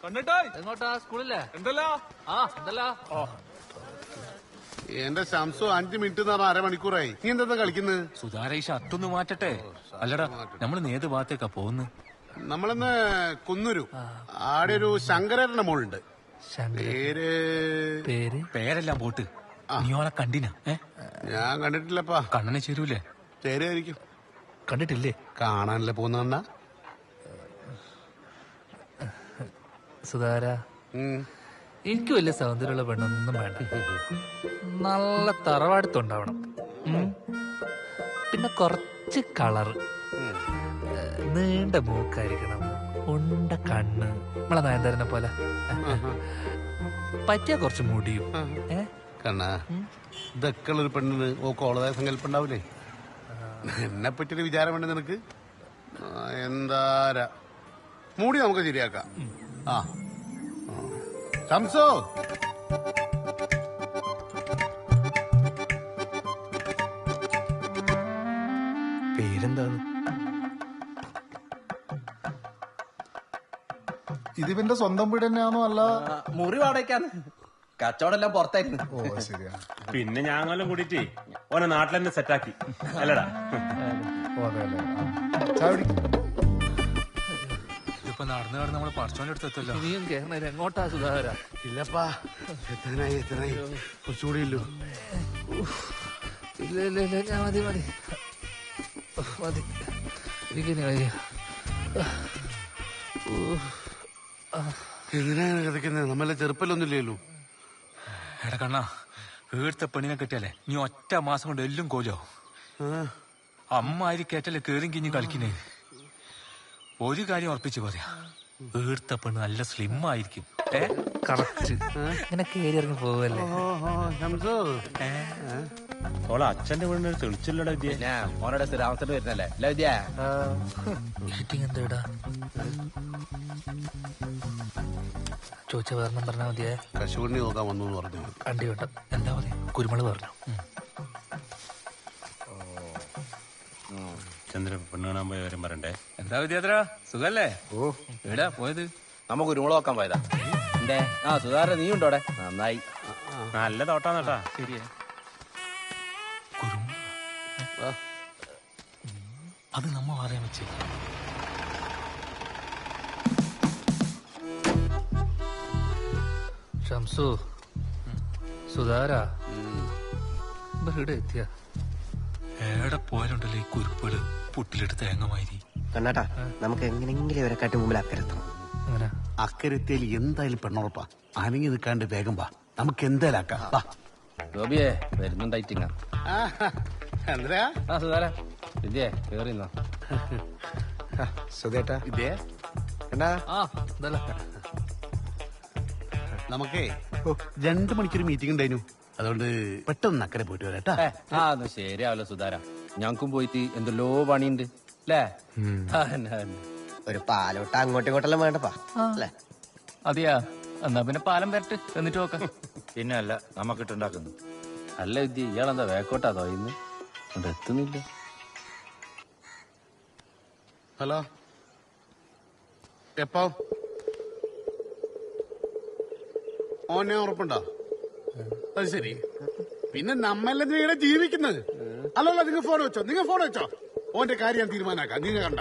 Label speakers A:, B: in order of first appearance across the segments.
A: എങ്ങോട്ടാ? സ്കൂളില്ലേ?
B: എന്റെ ശംസു 5 മിനിറ്റ് എന്ന് പറഞ്ഞ അരമണിക്കൂറായി. നീ എന്താ കളിക്കുന്നത്?
C: സുധാര ഈ ഷർട്ടൊന്ന് മാറ്റട്ടെ. അല്ലടാ, നമ്മൾ ഏത് ഭാഗത്തേക്കാ പോകുന്നത്?
B: നമ്മളിന്ന് കുന്നൂരു ആടെ ഒരു ശങ്കരന്റെ മോളുണ്ട്.
C: പേരെല്ലാം പോട്ട്. നീ ഓളെ കണ്ടിനാ?
B: ഞാൻ കണ്ടിട്ടില്ലപ്പാ.
C: കണ്ണനെ ചേരൂലേ?
B: ചേരുമായിരിക്കും.
C: കണ്ടിട്ടില്ലേ?
B: കാണാനല്ലേ പോകുന്ന
A: സുധാര, എനിക്ക് വലിയ സൗന്ദര്യമുള്ള പെണ്ണൊന്നും വേണ്ട. നല്ല തറവാടുത്തുണ്ടാവണം. പിന്നെ കുറച്ച് കളറ്, നീണ്ട മൂക്കായിരിക്കണം, ഉണ്ട കണ്ണ്, നമ്മളെ നയൻതാരനെ പോലെ. പറ്റിയ കുറച്ച് മുടിയും.
B: കണ്ണാ, ഇതൊക്കെ ഉള്ളൊരു പെണ്ണിന് ഓക്കോളതായ സങ്കല്പം ഉണ്ടാവൂലേ? എന്നെ പറ്റിയൊരു വിചാരം വേണ്ട നിനക്ക്? എന്താരാ മൂടി നമുക്ക് ശരിയാക്കാം. ആ ശംസോ,
D: പേരെന്താണ്?
E: ഇതിവന്റെ സ്വന്തം വീട് തന്നെയാണോ? അല്ല,
D: മുറി വാടകയ്ക്കാണ്. കച്ചവടം എല്ലാം പുറത്തായിരുന്നു.
E: ഓ ശരിയാ.
F: പിന്നെ ഞാങ്ങെല്ലാം കൂടിയിട്ട് ഓനെ നാട്ടിൽ തന്നെ സെറ്റാക്കി അല്ലടാ.
E: ഓ അതെ അല്ലേ. ചായ കുടിക്കും.
C: ഇതിപ്പോ നടന്നു നടന്ന് നമ്മള് പറച്ചോന്റെ അടുത്തെത്തല്ലോ.
A: നീയും കേരള എങ്ങോട്ടാ സുധാകര?
B: ഇല്ലപ്പാ, എത്രനായി കുറച്ചുകൂടി ഇല്ലു.
A: ഇല്ല ഇല്ല ഇല്ല, ഞാൻ മതി മതി മതി. എനിക്കിനി വയ്യ.
B: എങ്ങനെയാണ് കിടക്കുന്നത്? നമ്മളെ ചെറുപ്പല്ലൊന്നുമില്ലല്ലോ.
C: എടാ കണ്ണാ, വീഴ്ത്ത പെണ്ണിനെ കിട്ടിയാലേ നീ ഒറ്റ മാസം കൊണ്ട് എല്ലാം കോലോ. അമ്മ ആരി കേട്ടല്ലേ കേറും കിഞ്ഞ് കളിക്കുന്നേ. ഒരു കാര്യം ഉറപ്പിച്ച് പറയാ, വീഴ്ത്ത പെണ്ണ് നല്ല സ്ലിം ആയിരിക്കും.
A: കറക്റ്റ്. ഇങ്ങനെ കേറി ഇറങ്ങി പോവല്ലേ.
F: ഓളെ അച്ഛന്റെ വീടിനൊരു തെളിച്ചില്ലടാ വിദ്യ.
D: ഓനോടെ രാമസന്റെ വരുന്നല്ലേ അല്ല വിദ്യ?
A: മീറ്റിംഗ് എന്താ ചോദിച്ച വേറെ പറഞ്ഞാ മതിയേ.
B: കശുവണ്ണി നോക്കാൻ വന്നു പറഞ്ഞു.
A: കണ്ടി വേണ്ട. എന്താ പറയാ? കുരുമുളക് പറഞ്ഞു.
F: ചന്ദ്രൻ പെണ്ണ് കാണാൻ പോയ കാര്യം പറയണ്ടേ?
C: എന്താ വിദ്യാധര, സുഖല്ലേ? ഓ, എവിടാ പോയത്?
D: നമുക്ക് കുരുമുളക് നോക്കാൻ പോയതാ. എന്തേ? ആ സുധാര, നീ ഉണ്ടോടെ? നന്നായി.
F: നല്ല തോട്ടാന്നട്ടാ.
C: ശരിയാ. അത് നമ്മ പറയാൻ വെച്ചേ.
A: ഷംസു, സുധാര ഇവിടെ എത്തിയ
C: എവിടെ പോയാലുണ്ടല്ലോ ഈ കുരുപ്പുകള് പുട്ടിലിട്ട് തേങ്ങമാതിരി.
D: കണ്ണാട്ടാ, നമുക്ക് എങ്ങനെങ്കിലും ഇവരെ കാട്ടി മുമ്പിൽ അക്കരത്തണം.
B: അക്കരത്തേൽ എന്തായാലും പെണ്ണുറപ്പാ. അനങ്ങി നിൽക്കാണ്ട് വേഗം വാ, നമുക്ക് എന്തായാലും ആക്കാം.
D: ഗോപിയെ വരുന്നുണ്ടായിട്ടിങ്ങ.
B: എന്താ
D: സുധാര, വിദ്യേ കേറിന്നോ? സുധേട്ടാ,
B: ഇതേ നമുക്കേ 2 മണിക്കൊരു മീറ്റിംഗ് ഉണ്ടായിരുന്നു. അതുകൊണ്ട് പെട്ടെന്ന് അക്കരെ പോയിട്ട് വരാട്ടാ.
D: ശരിയാവല്ലോ സുധാര, ഞങ്ങൾക്കും പോയിട്ട് എന്തെല്ലോ പണിയുണ്ട് അല്ലേ? ഒരു പാലോട്ട് അങ്ങോട്ടും ഇങ്ങോട്ടെല്ലാം വേണ്ടപ്പാ അല്ലേ?
C: അതെയാ, എന്നാ പിന്നെ പാലം വരട്ട് എന്നിട്ട് നോക്കാം.
D: പിന്നെ അല്ല, നമുക്കിട്ടുണ്ടാക്കുന്നു. അല്ല വിദ്യ, ഇയാളെന്താ വേക്കോട്ടാതോ ഇന്ന് എത്തുന്നില്ല?
B: ഹലോ, എപ്പോ ഓനെ ഉറപ്പുണ്ടോ? അത് ശരി. പിന്നെ നമ്മളെന്തിനാ ഇവിടെ ജീവിക്കുന്നത്? അല്ലല്ല, നിങ്ങൾ ഫോൺ വെച്ചോ. ഓന്റെ കാര്യം തീരുമാനാക്കാം. നിങ്ങൾ കണ്ട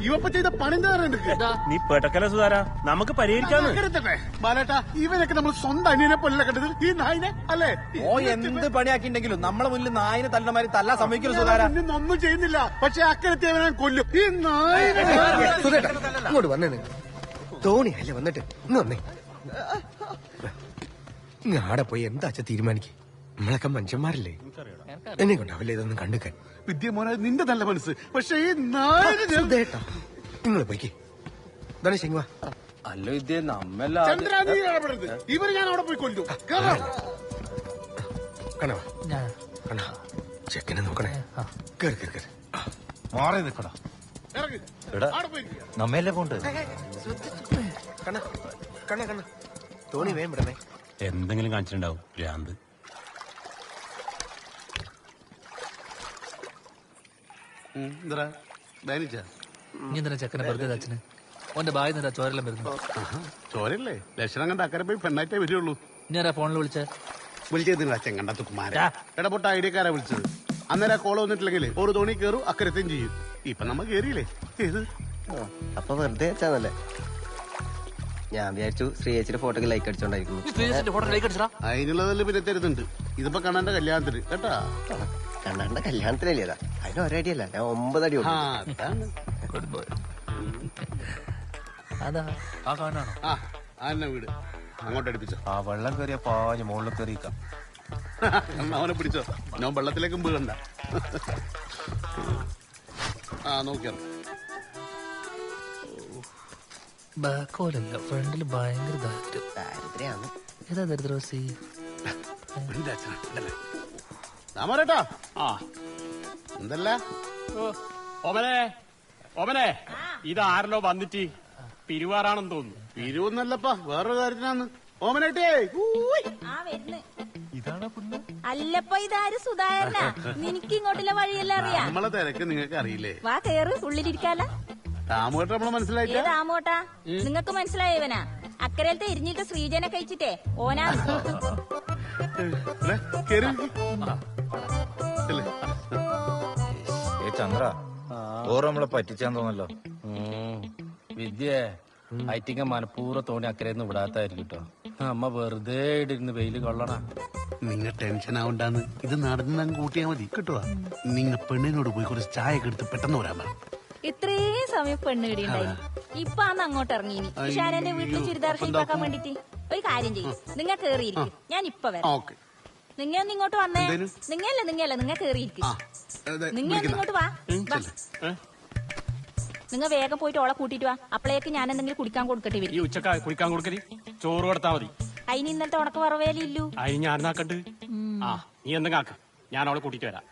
B: ഇവപ്പ ചെയ്ത പണി
F: നീ പെട്ടക്കല സുധാര, നമുക്ക് പരിഹരിക്കാന്ന്.
B: ബാലേട്ടാ, ഇവനൊക്കെ നമ്മൾ സ്വന്തം അനിയനെ പോലെ കണ്ടത്, ഈ നായിനെ അല്ലേ?
D: ഓ എന്ത് പണിയാക്കിണ്ടെങ്കിലും നമ്മളെ മുന്നിൽ നായിനെ തല്ലമാരി തല്ലാൻ സമ്മതിക്കല്ലോ സുധാര.
B: ഒന്നും ചെയ്യുന്നില്ല, പക്ഷെ അക്കരത്തെ അവനെ കൊല്ലും ഈ നായിനെ.
D: അങ്ങോട്ട് വന്നേ, തോണി അല്ലേ വന്നിട്ട് ഇന്ന് വന്നേ. ആടെ പോയി എന്താ തീരുമാനിക്കേ? നമ്മളൊക്കെ മനുഷ്യന്മാരല്ലേ, എന്നെ കൊണ്ടാവില്ല ഇതൊന്നും കണ്ടുക്കാൻ.
B: വിദ്യമോനെ, നിന്റെ നല്ല മനസ്സ്, പക്ഷെ ഈ നായിനെ
D: നിങ്ങൾ പോയിക്കേ. ഇതാണ് ശരിവാ. അല്ല വിദ്യ, നമ്മല്ല
B: ഇവര് ഞാൻ അവിടെ പോയി കൊല്ലും.
D: കണവാ കണാ, ചെക്കനെ നോക്കണേ. കേറി കേറി കേറി
E: മാറി നിക്കടാ. നമ്മയല്ലേ പോണ്ട്.
D: കണ്ണ കണ്ണ കണ്ണ തോണി വേം വിടണേ.
F: എന്തെങ്കിലും കാണിച്ചിട്ടുണ്ടാവും ഭ്രാന്ത്.
B: എന്താ ബാനിച്ച
A: ഇനി എന്തിനാ ചെക്കനെ വെറുതെ അച്ഛന് ഓന്റെ ബായി നിന്നാ ചോരെല്ലാം വരുന്നു.
B: ചോരല്ലേ ലക്ഷണം കണ്ട അക്കരെ പോയി പെണ്ണായിട്ടേ വരുള്ളൂ.
A: ഇനി ആരാ ഫോണിൽ വിളിച്ചേ?
B: വിളിച്ചതിന് അച്ഛൻ കണ്ട തുക്കുമാരാ ഇടപെട്ട ഐഡിയക്കാരാ വിളിച്ചത്. അന്നേരം കോള് വന്നിട്ടില്ലെങ്കിൽ ഒരു തോണി കയറും അക്കരത്തെയും ചെയ്യും. ഇപ്പൊ നമ്മ കേറിയില്ലേ ഏത്
D: അപ്പൊ വെറുതെ വെച്ചാന്നല്ലേ. ഞാൻ വിചാരിച്ചു ശ്രീയേച്ചിയുടെ ഫോട്ടോക്ക് ലൈക്ക് അടിച്ചോണ്ടായിരിക്കുന്നു.
A: ഫോട്ടോ ലൈക്ക് അടിച്ചാ
B: അതിനുള്ളതല്ലേ പിന്നെ തരുന്നുണ്ട്. ഇതിപ്പോ കണ്ണന്റെ കല്യാണത്തിന് കേട്ടാ.
D: കണ്ണാണ്ട കല്യാണത്തിനല്ലേതാ അതിന് ഒരടിയല്ല, ഞാൻ 9 അടി
B: ആ അതാണ്.
A: Good boy. അതാ ആ കാണാണോ?
B: ആ ആന്നെ വീട് അങ്ങോട്ട് അടുപ്പിച്ചോ.
E: ആ വെള്ളം കയറിയ പാഞ്ഞ് മുകളിൽ കയറിയിക്കാം.
B: അവനെ പിടിച്ചോ. ഞാൻ വെള്ളത്തിലേക്കും വീഴണ്ട. ആ നോക്കിയോ
A: ബാക്കോലല്ല ഫ്രണ്ടിൽ ഭയങ്കര ദാരിദ്ര്യം.
D: ദാരിദ്ര്യാണ്.
A: ഏതാ ദരിദ്രവാസി?
B: രാമരേട്ടാ എന്തല്ല
F: ഓമനെ ഓമനെ ഇതാരല്ലോ വന്നിട്ട് പിരിവാറാണെന്ന് തോന്നുന്നു.
B: പിരിവൊന്നല്ലപ്പാ വേറൊരു കാര്യത്തിനാന്ന്. ഓമനേട്ടേ
G: അല്ലപ്പോ ഇതാര് സുധാകരനാ? നിനക്ക് ഇങ്ങോട്ടുള്ള വഴിയെല്ലാം അറിയാം.
B: നമ്മളെ തിരക്ക് നിങ്ങൾക്ക് അറിയില്ലേ?
G: വാ കേറ്, ഉള്ളിലിരിക്കാല.
B: രാമുവേട്ട നമ്മളെ മനസ്സിലായില്ല.
G: രാമോട്ടാ നിങ്ങക്ക് മനസ്സിലായവനാ? അക്കരയിലത്തെ എരിഞ്ഞിട്ട് ശ്രീജനെ കഴിച്ചിട്ടേ ഓനാ.
E: ചന്ദ്ര ഓർ നമ്മളെ പറ്റിച്ചാന്ന് തോന്നല്ലോ.
D: വിദ്യേ ഐറ്റിങ്ങ മനഃപൂർവ്വം തോണി അക്കരയൊന്നും വിടാത്തായിരിക്കും കേട്ടോ. അമ്മ വെറുതെ ഇടിരുന്ന് വെയില് കൊള്ളണ.
B: നിങ്ങൾ ടെൻഷൻ ആവണ്ടാന്ന്. ഇത് നടന്ന് കൂട്ടിയാ മതി കേട്ടോ. നിങ്ങ പെണ്ണിനോട് പോയി കുറച്ച് ചായ ഒക്കെ എടുത്ത് പെട്ടെന്ന് വരാൻ പറ.
G: ഇത്രയും സമയം പെണ്ണ് കിടിയുണ്ടായിരുന്നു. ഇപ്പൊ അന്ന് അങ്ങോട്ട് ഇറങ്ങി. ഇഷാനന്റെ വീട്ടിൽ ചുരിദാർ ഷേപ്പാക്കാൻ വേണ്ടിട്ട് ഒരു കാര്യം ചെയ്യും. നിങ്ങ കേറിയിരിക്കും, ഞാൻ ഇപ്പൊ വരാം. നിങ്ങ ഒന്ന് ഇങ്ങോട്ട് വന്നേ. നിങ്ങ കേറിയിരിക്കും. നിങ്ങ ഇങ്ങോട്ട് വാ. നിങ്ങ വേഗം പോയിട്ട് ഓളെ കൂട്ടിട്ട് വാ. അപ്പളേക്ക് ഞാൻ എന്തെങ്കിലും കുടിക്കാൻ കൊടുക്കട്ടെ വരും.
F: ഈ ഉച്ചക്ക കുടിക്കാൻ കൊടുക്കല് ചോറ് കൊടുത്താ മതി.
G: അതിന് ഇന്നലത്തെ ഉണക്ക് പറവേലില്ലു.
F: അതിന് ഞാൻ നാക്കണ്ട്. ആ നീ എന്തെങ്കിലും ആക്ക്, ഞാൻ അവളെ കൂട്ടിട്ട് വരാം.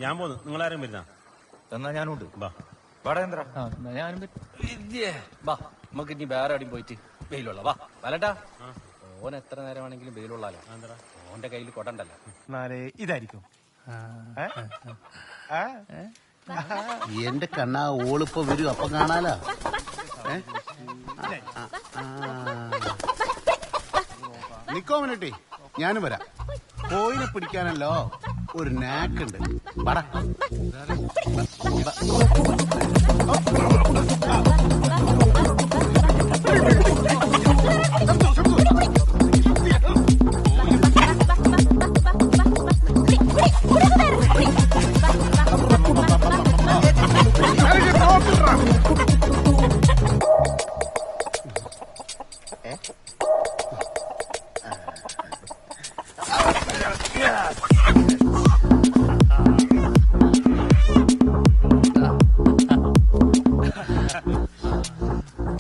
F: ഞാൻ പോന്നു. നിങ്ങളാരും വരുന്ന
E: എന്നാ ഞാനുണ്ട്.
A: ഞാനും
D: വിദ്യേ വാ, നമുക്ക് ഇനി വേറെ എവിടെയും പോയിട്ട് വെയിലുള്ള വാ. വലട്ടാ ഓൻ എത്ര നേരം വേണമെങ്കിലും വെയിലുള്ളാലോ. ഓന്റെ കയ്യിൽ കൊടണ്ടല്ലോ.
E: ഇതായിരിക്കും
B: എന്റെ കണ്ണാ ഓളിപ്പോ വരും. അപ്പൊ കാണാലോ. നിക്കോമനട്ടെ ഞാനും വരാം. കോയിനെ പിടിക്കാനല്ലോ ഒരു നാക്കുണ്ട്. പടാ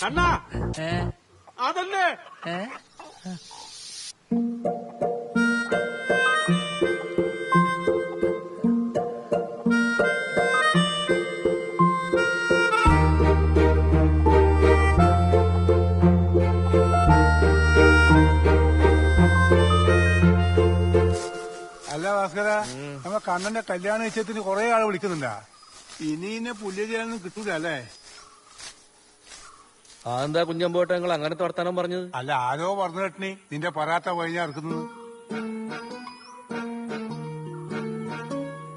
F: കണ്ണാ അതല്ലേ
H: അല്ല ഭാസ്കര, നമ്മ കണ്ണന്റെ കല്യാണ നിശ്ചയത്തിന് കുറെ ആള് വിളിക്കുന്നുണ്ടാ. ഇനി ഇന്നെ പുല്ല് ചെയ്യാനൊന്നും കിട്ടൂല അല്ലേ?
A: അതെന്താ കുഞ്ഞമ്പോട്ടെ നിങ്ങൾ അങ്ങനത്തെ വർത്താനം പറഞ്ഞത്?
H: അല്ല ആരോ പറഞ്ഞു കേട്ടിനി നിന്റെ പറയാത്ത വഴിഞ്ഞാ ഇറക്കുന്നത്.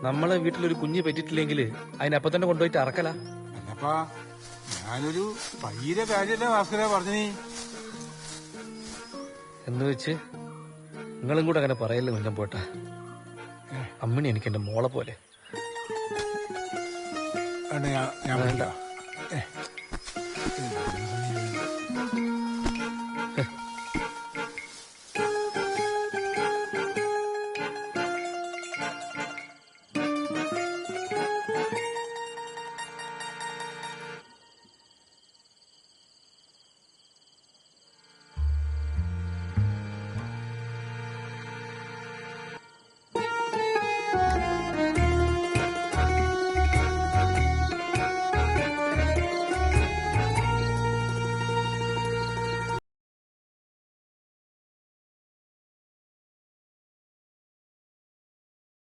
A: നമ്മളെ വീട്ടിലൊരു കുഞ്ഞ് പറ്റിട്ടില്ലെങ്കിൽ അതിനപ്പൊ തന്നെ കൊണ്ടുപോയിട്ട് അറക്കല.
H: അല്ലപ്പാ ഞാനൊരു പയ്യരെ കാര്യല്ലേ ഭാസ്കര പറഞ്ഞു.
A: എന്ന് വെച്ച് നിങ്ങളും കൂടെ അങ്ങനെ പറയല്ലേ കുഞ്ഞമ്പോട്ടെ. അമ്മിണി എനിക്ക് എന്റെ മോളെ പോലെ.
H: ഞാൻ